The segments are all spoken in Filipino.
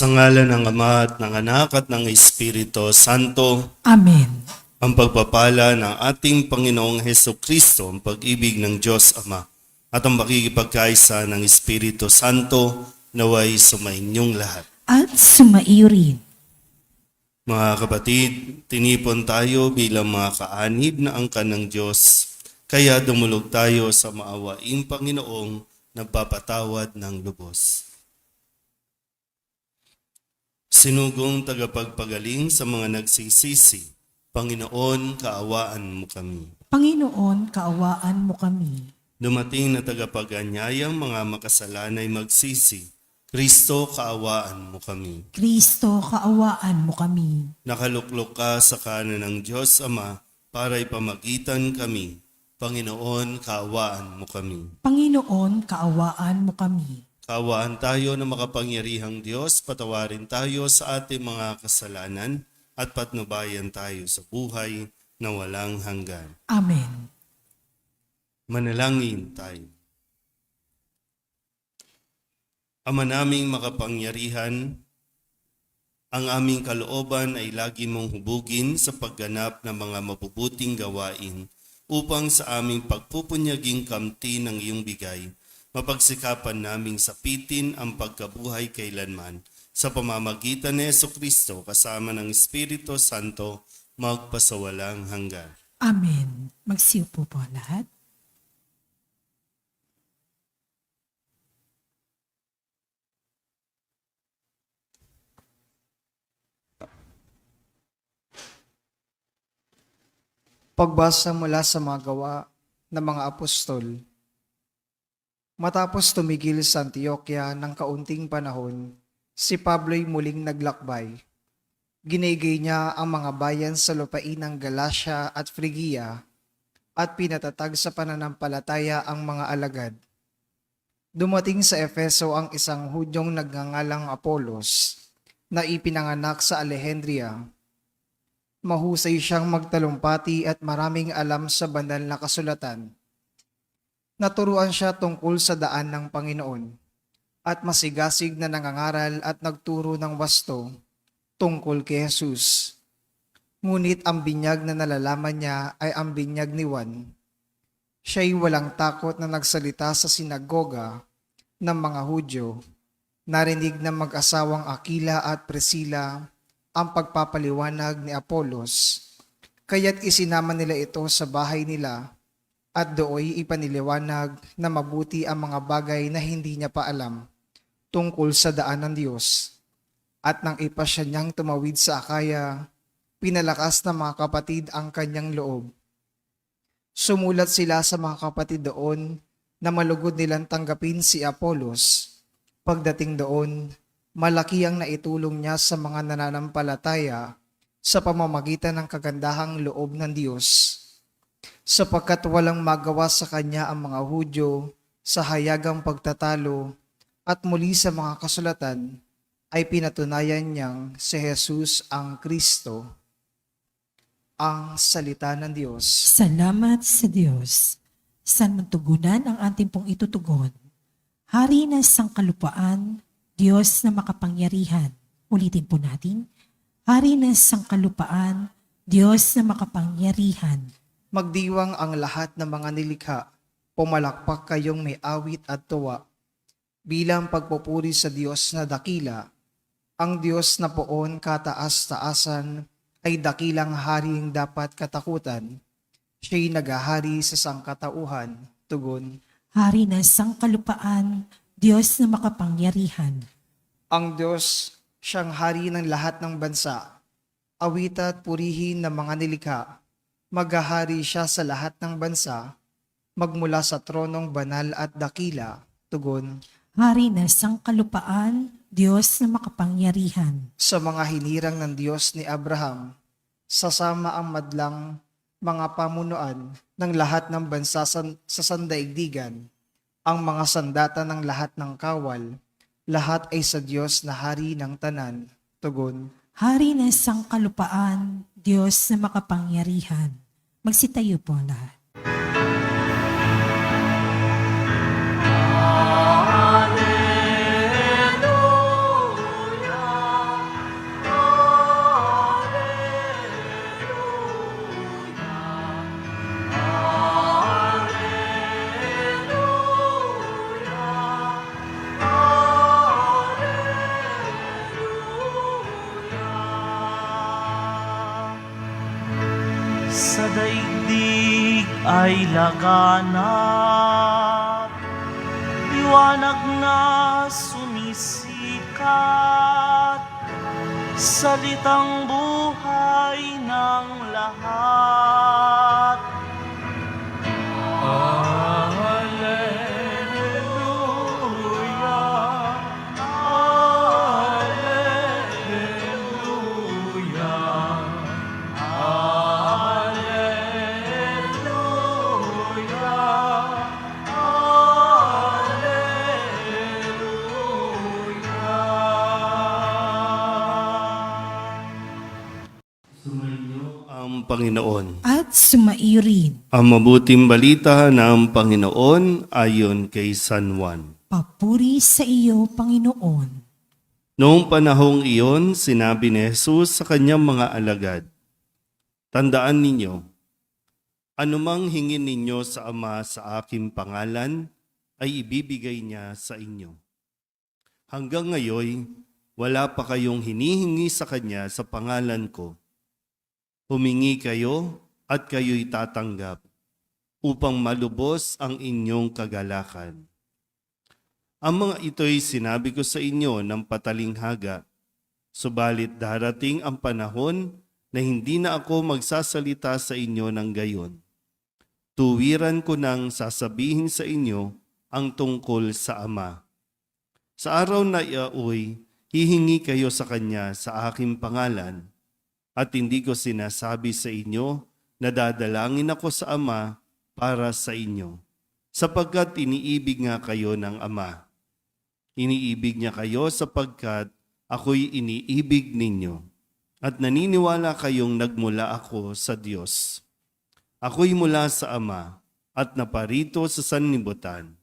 Sa ngalan ng Ama at ng Anak at ng Espiritu Santo, Amen. ang pagpapala ng ating Panginoong Hesukristo, ang pag-ibig ng Diyos Ama, at ang makikipagkaisa ng Espiritu Santo naway sumainyong lahat. At sumaiyo rin. Mga kapatid, tinipon tayo bilang mga kaanib na angkan ng Diyos, kaya dumulog tayo sa maawaing Panginoong nagpapatawad ng lubos. Sinugong tagapagpagaling sa mga nagsisisi, Panginoon, kaawaan mo kami. Panginoon, kaawaan mo kami. Dumating na tagapag-anyayang mga makasalanay magsisi, Kristo, kaawaan mo kami. Kristo, kaawaan mo kami. Nakaluklok ka sa kanan ng Diyos Ama para ipamagitan kami. Panginoon, kaawaan mo kami. Panginoon, kaawaan mo kami. Kaawaan tayo na makapangyarihang Diyos, patawarin tayo sa ating mga kasalanan at patnubayan tayo sa buhay na walang hanggan. Amen. Manalangin tayo. Ama naming makapangyarihan, ang aming kalooban ay lagi mong hubugin sa pagganap ng mga mabubuting gawain upang sa aming pagpupunyaging kamti ng iyong bigay, mapagsikapan naming sapitin ang pagkabuhay kailanman sa pamamagitan ni Jesucristo kasama ng Espiritu Santo magpasawalang hanggan. Amen. Magsiupo po lahat. Pagbasa mula sa mga gawa ng mga apostol. Matapos tumigil sa Antioquia ng kaunting panahon, si Pablo'y muling naglakbay. Ginigay niya ang mga bayan sa lupain ng Galacia at Phrygia at pinatatag sa pananampalataya ang mga alagad. Dumating sa Efeso ang isang Hudyong nagngangalang Apolos na ipinanganak sa Alejandria. Mahusay siyang magtalumpati at maraming alam sa banal na kasulatan. Naturuan siya tungkol sa daan ng Panginoon at masigasig na nangangaral at nagturo ng wasto tungkol kay Jesus. Ngunit ang binyag na nalalaman niya ay ang binyag ni Juan. Siya'y walang takot na nagsalita sa sinagoga ng mga Hudyo. Narinig ng mag-asawang Aquila at Priscilla ang pagpapaliwanag ni Apolos, kaya't isinama nila ito sa bahay nila at dooy ipaniliwanag na mabuti ang mga bagay na hindi niya pa alam tungkol sa daan ng Diyos. At nang ipasya niyang tumawid sa Akaya, pinalakas ng mga kapatid ang kanyang loob. Sumulat sila sa mga kapatid doon na malugod nilang tanggapin si Apolos. Pagdating doon, malaki ang naitulong niya sa mga nananampalataya sa pamamagitan ng kagandahang loob ng Diyos. Sapagkat walang magawa sa kanya ang mga Hudyo sa hayagang pagtatalo at muli sa mga kasulatan ay pinatunayan niyang si Jesus ang Kristo, ang salita ng Diyos. Salamat sa Diyos. San mantugunan ang ating pong itutugon? Hari na sangkalupaan, Diyos na makapangyarihan. Ulitin po natin. Hari na sangkalupaan, Diyos na makapangyarihan. Magdiwang ang lahat ng mga nilikha, pumalakpak kayong may awit at tuwa. Bilang pagpupuri sa Diyos na dakila, ang Diyos na poon kataas-taasan ay dakilang haring dapat katakutan. Siya'y naghahari sa sangkatauhan, tugon. Hari na sangkalupaan, Diyos na makapangyarihan. Ang Diyos, siyang hari ng lahat ng bansa. Awit at purihin ng mga nilikha. Maghahari siya sa lahat ng bansa, magmula sa tronong banal at dakila, tugon. Hari na sangkalupaan, Diyos na makapangyarihan. Sa mga hinirang ng Diyos ni Abraham, sasama ang madlang mga pamunuan ng lahat ng bansa sa sandaigdigan, ang mga sandata ng lahat ng kawal, lahat ay sa Diyos na hari ng tanan, tugon. Hari na sangkalupaan, Diyos na makapangyarihan. Magsitayo po lahat. daigdig ay laganap, liwanag na sumisikat, salitang buhay ng lahat. Alleluia, Alleluia, Alleluia, Alleluia. Sumainyo ang Panginoon. At sumairin. Ang mabuting balita ng Panginoon ayon kay San Juan. Papuri sa iyo, Panginoon. Noong panahong iyon, sinabi ni Jesus sa kanyang mga alagad, "Tandaan ninyo, anumang hingin ninyo sa Ama sa aking pangalan, ay ibibigay niya sa inyo. Hanggang ngayon, wala pa kayong hinihingi sa Kanya sa pangalan ko. Humingi kayo at kayo'y tatanggap, upang malubos ang inyong kagalakan. Ang mga ito'y sinabi ko sa inyo ng patalinghaga, subalit darating ang panahon na hindi na ako magsasalita sa inyo ng gayon. Tuwiran ko nang sasabihin sa inyo ang tungkol sa Ama. Sa araw na iyaoy, hihingi kayo sa Kanya sa aking pangalan, at hindi ko sinasabi sa inyo na dadalangin ako sa Ama para sa inyo, sapagkat iniibig nga kayo ng Ama. Iniibig niya kayo sapagkat ako'y iniibig ninyo, at naniniwala kayong nagmula ako sa Diyos. Ako'y mula sa Ama at naparito sa sanlibutan.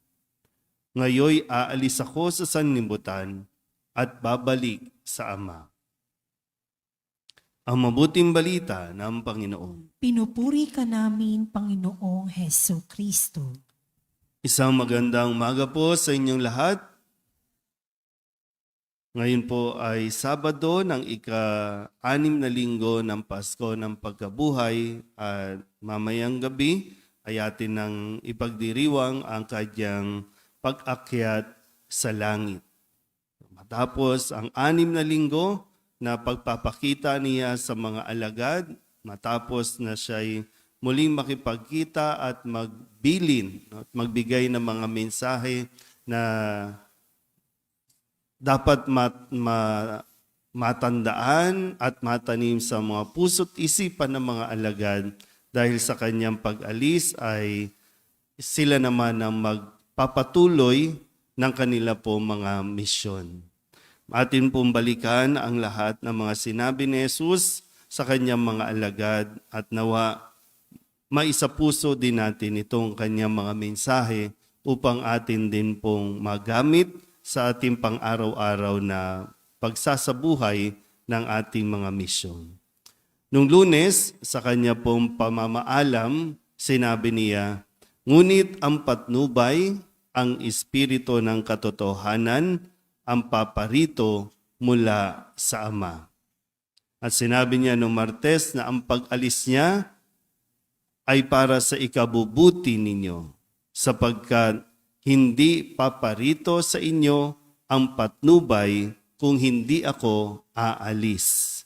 Ngayoy aalis ako sa sanlibutan at babalik sa Ama." Ang mabuting balita ng Panginoon. Pinupuri ka namin, Panginoong Heso Kristo. Isang magandang umaga po sa inyong lahat. Ngayon po ay Sabado ng ika-6 na linggo ng Pasko ng Pagkabuhay, at mamayang gabi ay atin nang ipagdiriwang ang kanyang pag-akyat sa langit. Matapos ang 6 na linggo na pagpapakita niya sa mga alagad, matapos na siya'y muling makipagkita at magbilin at magbigay ng mga mensahe na dapat matandaan at matanim sa mga puso't isipan ng mga alagad, dahil sa kanyang pag-alis ay sila naman ang magpapatuloy ng kanila po mga misyon. Atin pong balikan ang lahat ng mga sinabi ni Jesus sa kanyang mga alagad, at nawa maisapuso din natin itong kanyang mga mensahe upang atin din pong magamit sa ating pang-araw-araw na pagsasabuhay ng ating mga misyon. Nung Lunes, sa kanya pong pamamaalam, sinabi niya, "Ngunit ang patnubay, ang espiritu ng katotohanan, ang paparito mula sa Ama." At sinabi niya noong Martes na ang pag-alis niya ay para sa ikabubuti ninyo, sapagkat hindi paparito sa inyo ang patnubay kung hindi ako aalis.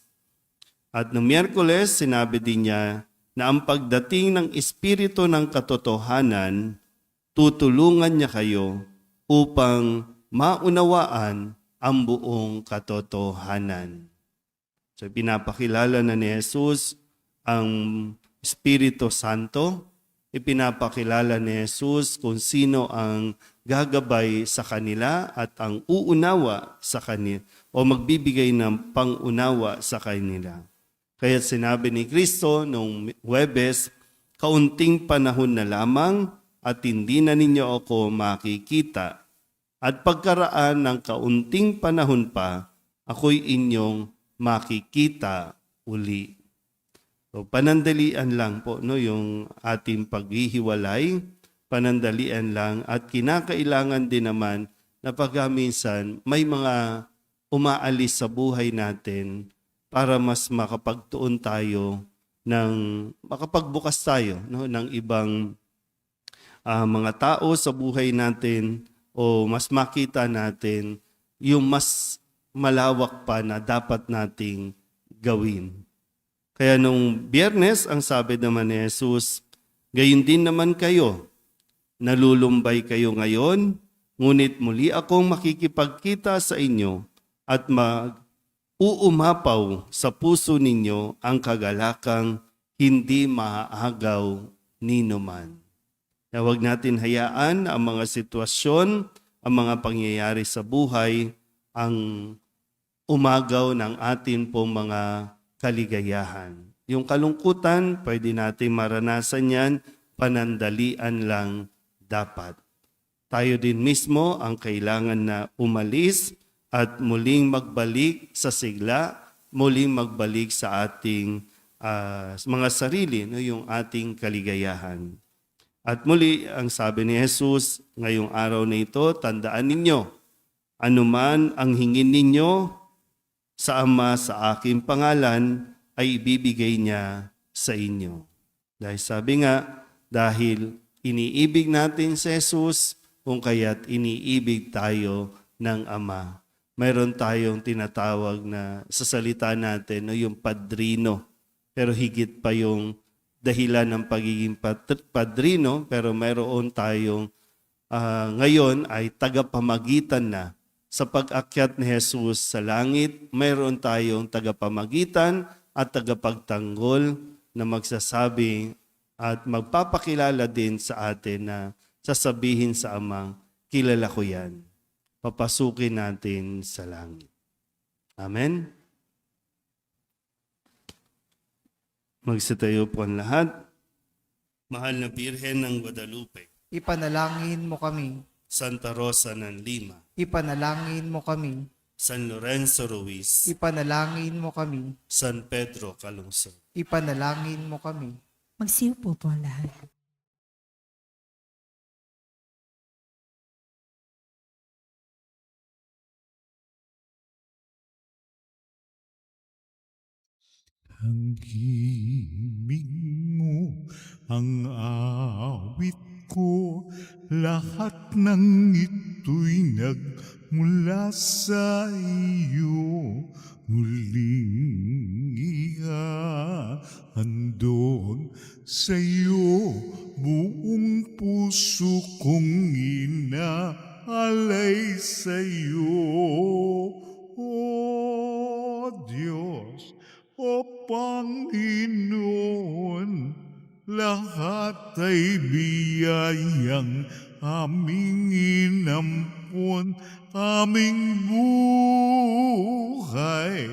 At noong Miyerkules, sinabi din niya na ang pagdating ng Espiritu ng Katotohanan, tutulungan niya kayo upang maunawaan ang buong katotohanan. So pinapakilala na ni Jesus ang Espiritu Santo. Ipinapakilala ni Jesus kung sino ang gagabay sa kanila at ang uunawa sa kanila o magbibigay ng pangunawa sa kanila. Kaya sinabi ni Kristo noong Huwebes, "Kaunting panahon na lamang at hindi na ninyo ako makikita. At pagkaraan ng kaunting panahon pa, ako'y inyong makikita uli." So, panandalian lang po yung ating paghihiwalay, panandalian lang, at kinakailangan din naman na pagkaminsan may mga umaalis sa buhay natin para mas makapagtuon tayo ng makapagbukas tayo, no, ng ibang mga tao sa buhay natin o mas makita natin yung mas malawak pa na dapat nating gawin. Kaya nung Biyernes, ang sabi naman ni Jesus, gayon din naman kayo, nalulumbay kayo ngayon, ngunit muli akong makikipagkita sa inyo at uumapaw sa puso ninyo ang kagalakang hindi maaagaw ninuman. Na huwag natin hayaan ang mga sitwasyon, ang mga pangyayari sa buhay, ang umagaw ng atin pong mga kaligayahan. Yung kalungkutan, pwede natin maranasan yan, panandalian lang dapat. Tayo din mismo ang kailangan na umalis at muling magbalik sa sigla, muling magbalik sa ating mga sarili, no, yung ating kaligayahan. At muli, ang sabi ni Jesus, ngayong araw na ito, tandaan ninyo, anuman ang hingin ninyo sa Ama sa aking pangalan, ay ibibigay niya sa inyo. Dahil sabi nga, dahil iniibig natin si Jesus, kung kaya't iniibig tayo ng Ama. Mayroon tayong tinatawag na sa salita natin, no, yung padrino. Pero higit pa yung dahilan ng pagiging padrino, pero mayroon tayong ngayon ay tagapamagitan na. Sa pag-akyat ni Jesus sa langit, mayroon tayong tagapamagitan at tagapagtanggol na magsasabi at magpapakilala din sa atin na sasabihin sa Amang, kilala ko yan. Papasukin natin sa langit. Amen? Magsitayo po ang lahat. Mahal na Birhen ng Guadalupe, Ipanalangin mo kami. Santa Rosa ng Lima, Ipanalangin mo kami. San Lorenzo Ruiz, Ipanalangin mo kami. San Pedro Calungsod. Ipanalangin mo kami. Magsiupo po ang lahat. Ang himig mo, ang awit ko, lahat ng ito'y nagmula sa iyo. Muling ihahandog sa iyo, buong puso kong inaalay sa iyo. O Diyos, O Panginoon, lahat ay biyayang aming inampon, aming buhay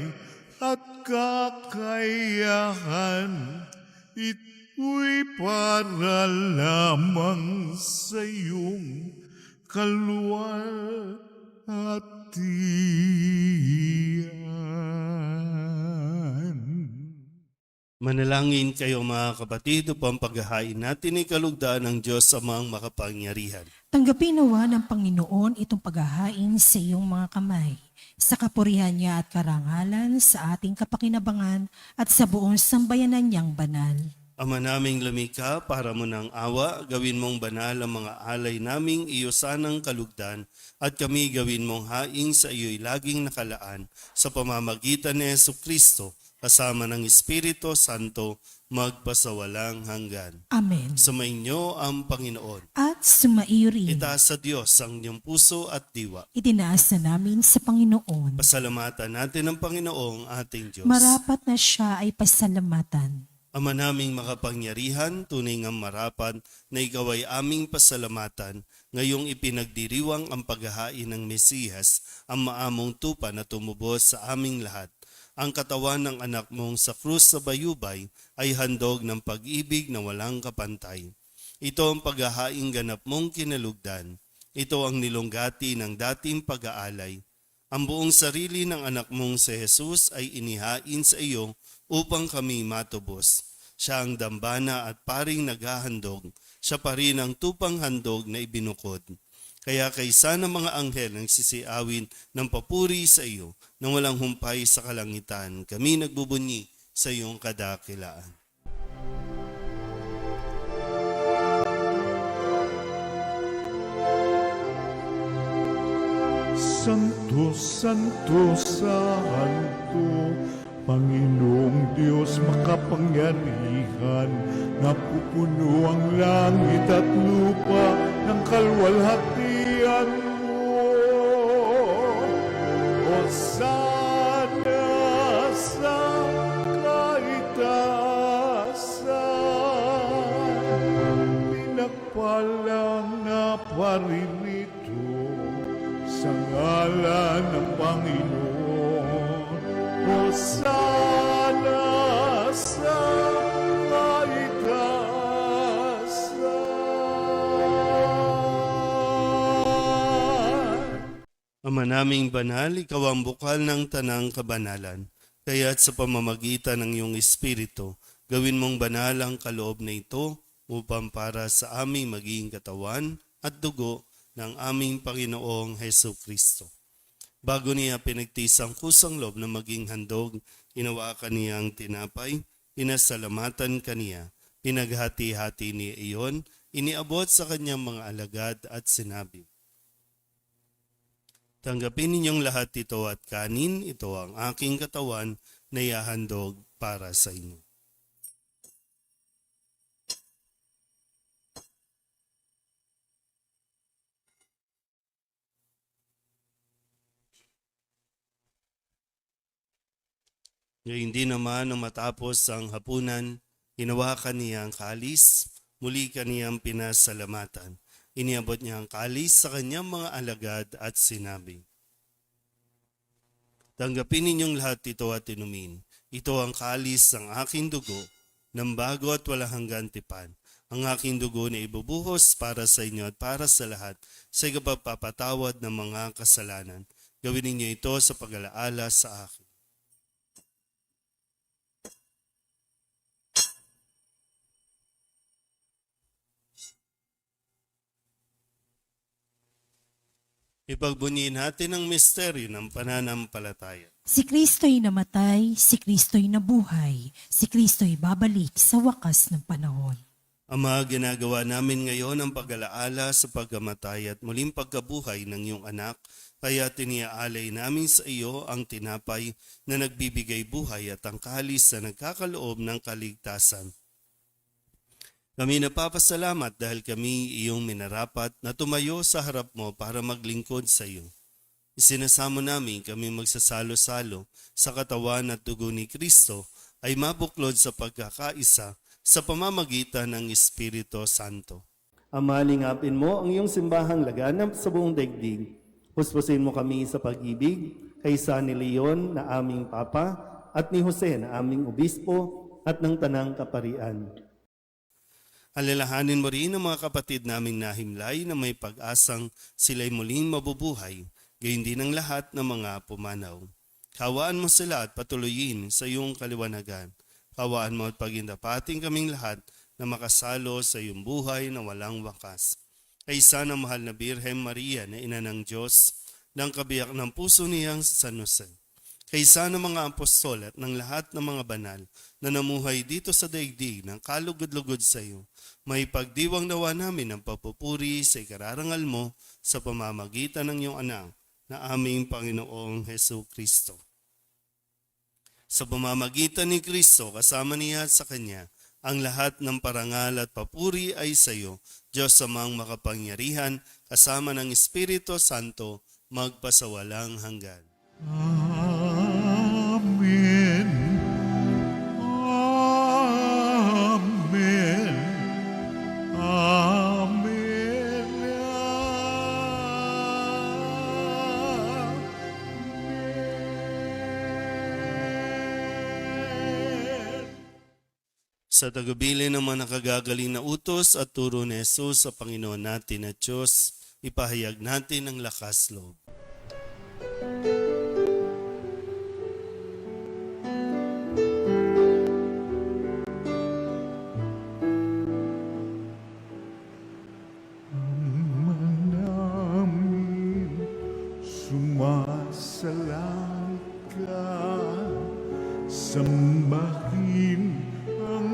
at kakayahan. Ito'y para lamang sa iyong kaluwalhatian. Manalangin kayo mga kapatid upang paghahain natin ay kalugdaan ng Diyos sa mga makapangyarihan. Tanggapin nawa ng Panginoon itong paghahain sa iyong mga kamay, sa kapurihan niya at karangalan, sa ating kapakinabangan at sa buong sambayanan niyang banal. Ama naming lumikha, para mo ng awa, gawin mong banal ang mga alay naming iyo sanang kalugdan, at kami gawin mong haing sa iyo'y laging nakalaan, sa pamamagitan ni Jesucristo, kasama ng Espiritu Santo, magpasawalang hanggan. Amen. Sumainyo ang Panginoon. At sumaiyo rin, Itaas sa Diyos ang iyong puso at diwa. itinaas na namin sa Panginoon. Pasalamatan natin ang Panginoong ating Diyos. Marapat na siya ay pasalamatan. Ama naming makapangyarihan, tunay ngang marapat na ikaw ay aming pasalamatan, ngayong ipinagdiriwang ang paghahain ng Mesiyas, ang maamong tupa na tumubos sa aming lahat. Ang katawan ng anak mong sa krus sa bayubay ay handog ng pag-ibig na walang kapantay. Ito ang paghahaing ganap mong kinalugdan. Ito ang nilunggati ng dating pag-aalay. Ang buong sarili ng anak mong si Jesus ay inihain sa iyo upang kami matubos. Siya ang dambana at paring naghahandog. Siya pa rin ang tupang handog na ibinukod. Kaya kaysa ng mga anghel ang sisiawin ng papuri sa iyo, nang walang humpay sa kalangitan, kami nagbubunyi sa iyong kadakilaan. Santo, Santo, Santo, Panginoong Diyos makapangyarihan, napupuno ang langit at lupa ng kalwalhatian mo. Hosana sa kaitaasan, pinagpalang na paririto sa ngalan ng Panginoon. Hosana sa kaitaasan. Ama naming banal, ikaw ang bukal ng tanang kabanalan. Kaya't sa pamamagitan ng iyong Espiritu, gawin mong banal ang kaloob na ito upang para sa aming maging katawan at dugo ng aming Panginoong Heso Kristo. Bago niya pinagtisang kusang loob na maging handog, inawakan niya ang tinapay, inasalamatan kaniya, pinaghati-hati niya iyon, iniabot sa kanyang mga alagad at sinabi, "Tanggapin ninyong lahat ito at kanin, ito ang aking katawan na ihahandog para sa inyo." Ngayon din naman nang matapos ang hapunan, hinawakan niya ang kalis, muli kaniyang pinasalamatan. Iniabot niya ang kalis sa kanyang mga alagad at sinabi, "Tanggapin ninyong lahat ito at inumin. Ito ang kalis ng aking dugo, ng bago at walang hanggan tipan. Ang aking dugo na ibubuhos para sa inyo at para sa lahat sa ikapagpapatawad ng mga kasalanan. Gawin ninyo ito sa pag-alaala sa akin." Ipagbunyiin natin ang misteryo ng pananampalataya. Si Kristo'y namatay, si Kristo'y nabuhay, si Kristo'y babalik sa wakas ng panahon. Ama, ginagawa namin ngayon ang pag-alaala sa pagkamatay at muling pagkabuhay ng iyong anak, kaya tiniaalay namin sa iyo ang tinapay na nagbibigay buhay at ang kalis na nagkakaloob ng kaligtasan. Kami napapasalamat dahil kami iyong minarapat na tumayo sa harap mo para maglingkod sa iyo. Isinasamo namin kami magsasalo-salo sa katawan at dugo ni Kristo ay mabuklod sa pagkakaisa sa pamamagitan ng Espiritu Santo. Ama, lingapin mo ang iyong simbahang laganap sa buong daigdig. Puspusin mo kami sa pag-ibig kaysa ni Leon na aming Papa at ni Jose na aming Obispo at ng Tanang Kaparian. Alalahanin mo rin ang mga kapatid naming nahimlay na may pag-asang sila'y muling mabubuhay, gayon din ang lahat ng mga pumanaw. Kawaan mo sila at patuloyin sa iyong kaliwanagan. Kawaan mo at pagindapating kaming lahat na makasalo sa iyong buhay na walang wakas. Kaysa ng mahal na Birhen Maria na ina ng Diyos, ng kabiyak ng puso niyang San Jose. Kaysa ng mga apostol at ng lahat ng mga banal na namuhay dito sa daigdig ng kalugod-lugod sa iyo, may pagdiwang nawa namin ang papupuri sa ikararangal mo sa pamamagitan ng iyong anak na aming Panginoong Heso Kristo. Sa pamamagitan ni Kristo, kasama niya at sa Kanya, ang lahat ng parangal at papuri ay sa iyo, Diyos amang makapangyarihan, kasama ng Espiritu Santo, magpasawalang hanggan. Amen. Amen. Amen. Amen. Sa tagubilin ng mga nakagagaling na utos at turo ni Jesus sa Panginoon natin at Diyos, ipahayag natin ang lakas loob. Namin sumasalangit ka, sambahin ang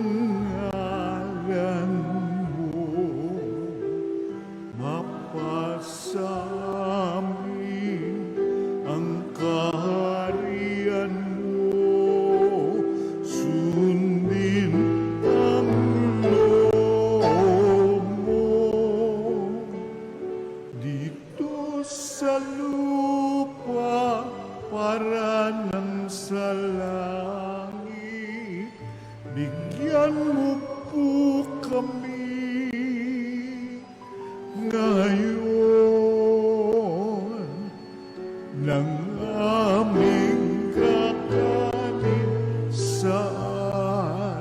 ngalan mo, mapasamin ng sa langit, bigyan mo po kami ngayon ng aming kakanin sa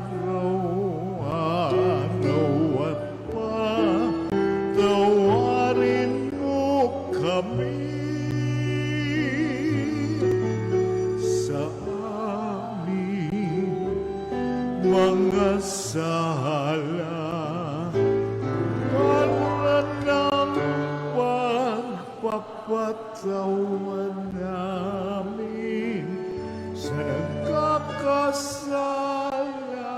araw-araw at patawarin mo kami sa aming mga sala para ng pagpapatawan namin sa nagkakasala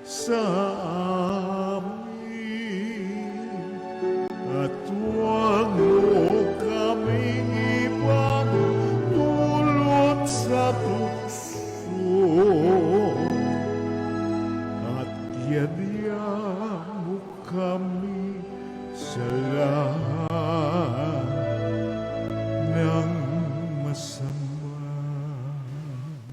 sa amin. At huwag mo kaming ipagdulot sa tukso at yadya mo kami sa lahat ng masama.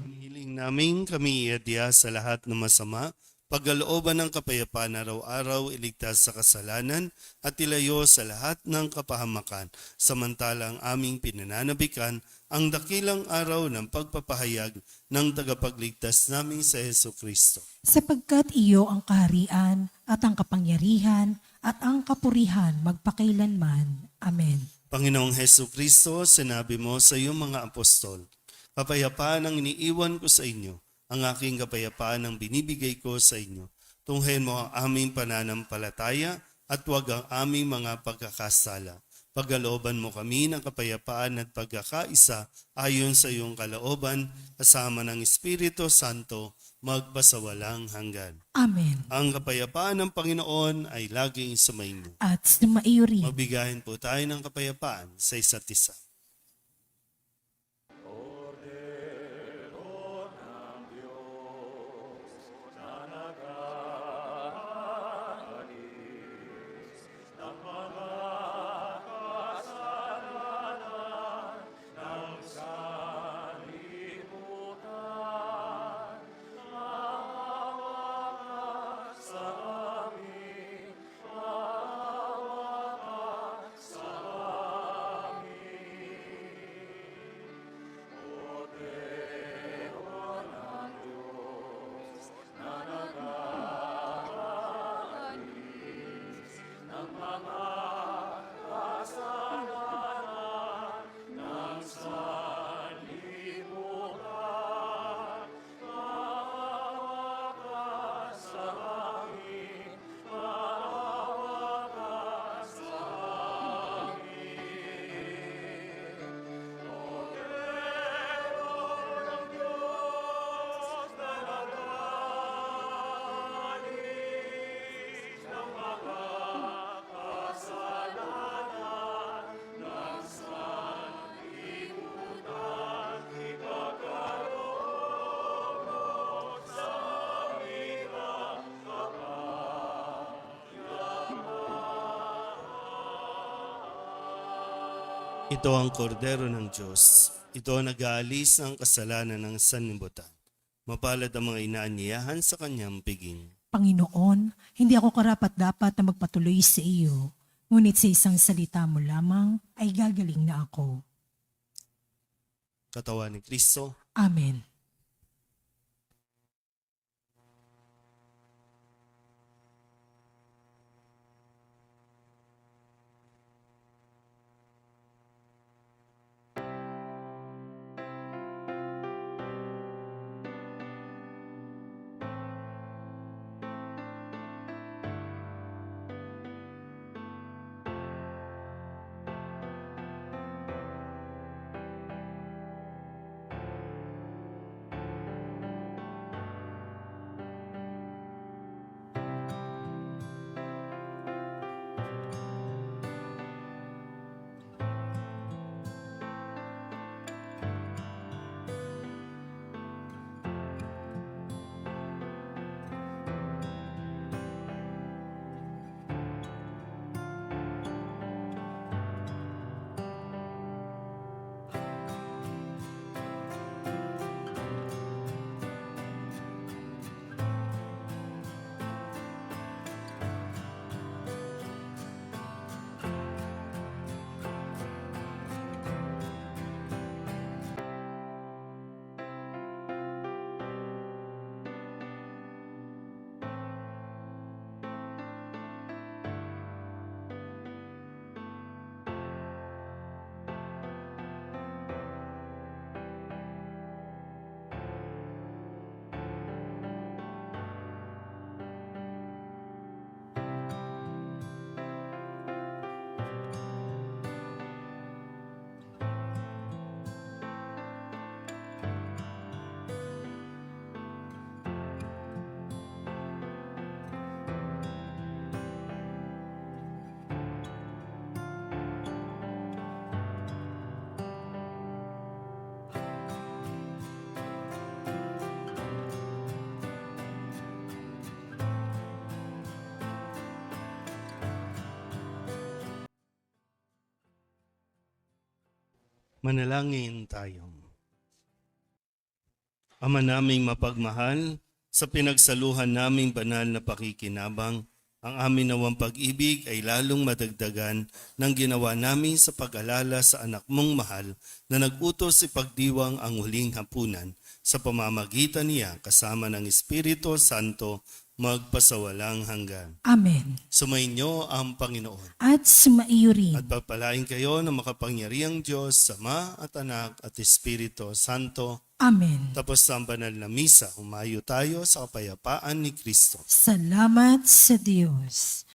Hiling namin kami iadya sa lahat ng masama, pagkalooban ng kapayapaan araw-araw, iligtas sa kasalanan at ilayo sa lahat ng kapahamakan, samantalang aming pinananabikan ang dakilang araw ng pagpapahayag ng tagapagligtas naming sa Hesu Kristo. Sapagkat iyo ang kaharian at ang kapangyarihan at ang kapurihan magpakailanman. Amen. Panginoong Hesu Kristo, sinabi mo sa iyong mga apostol, kapayapaan ang iniiwan ko sa inyo, ang aking kapayapaan ang binibigay ko sa inyo. Tunghayin mo ang aming pananampalataya at huwag ang aming mga pagkakasala. Pagkalooban mo kami ng kapayapaan at pagkakaisa ayon sa iyong kalooban, kasama ng Espiritu Santo, magpasawalang hanggan. Amen. Ang kapayapaan ng Panginoon ay laging sumainyo. At sumaiyo rin. Magbigayin po tayo ng kapayapaan sa isa't isa. Ito ang kordero ng Diyos. Ito ang nag-aalis ng kasalanan ng sanlibutan. Mapalad ang mga inaanyayahan sa kanyang piging. Panginoon, hindi ako karapat-dapat na magpatuloy sa iyo, ngunit sa isang salita mo lamang ay gagaling na ako. Katawan ni Kristo, Amen. Manalangin tayo. Ama naming mapagmahal, sa pinagsaluhan naming banal na pakikinabang, ang amin nawang pag-ibig ay lalong madagdagan ng ginawa namin sa pag-alala sa anak mong mahal na nag-utos ipagdiwang ang huling hapunan sa pamamagitan niya kasama ng Espiritu Santo magpasawalang hanggan. Amen. Sumainyo ang Panginoon. At sumaiyo rin. At pagpalain kayo ng makapangyarihang Diyos, Ama at Anak at Espiritu Santo. Amen. Tapos ang banal na misa, humayo tayo sa kapayapaan ni Kristo. Salamat sa Diyos.